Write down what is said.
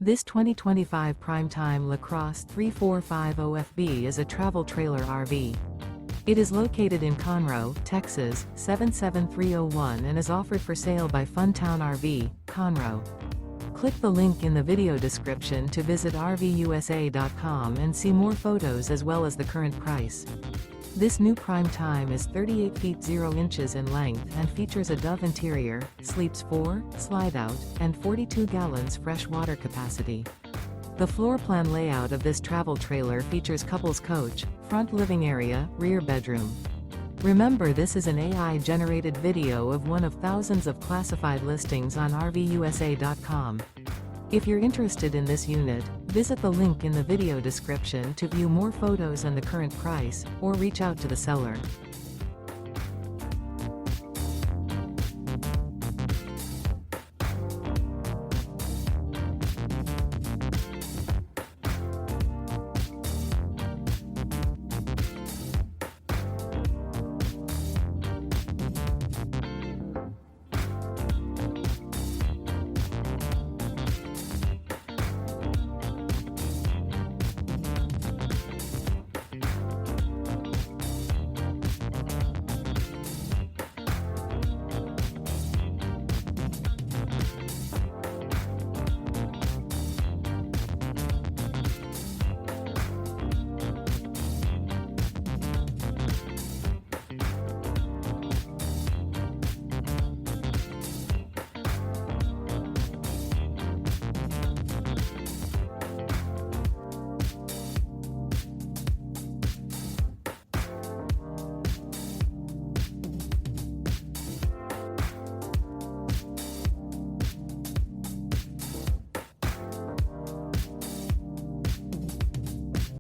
This 2025 Prime Time LaCrosse 3450FB is a travel trailer RV. It is located in Conroe, Texas, 77301 and is offered for sale by Funtown RV, Conroe. Click the link in the video description to visit RVUSA.com and see more photos as well as the current price. This new Prime Time is 38 feet 0 inches in length and features a Dove interior, sleeps 4, Slideout, and 42 gallons fresh water capacity. The floor plan layout of this travel trailer features couples coach, front living area, rear bedroom. Remember, this is an AI-generated video of one of thousands of classified listings on RVUSA.com. If you're interested in this unit, visit the link in the video description to view more photos and the current price, or reach out to the seller.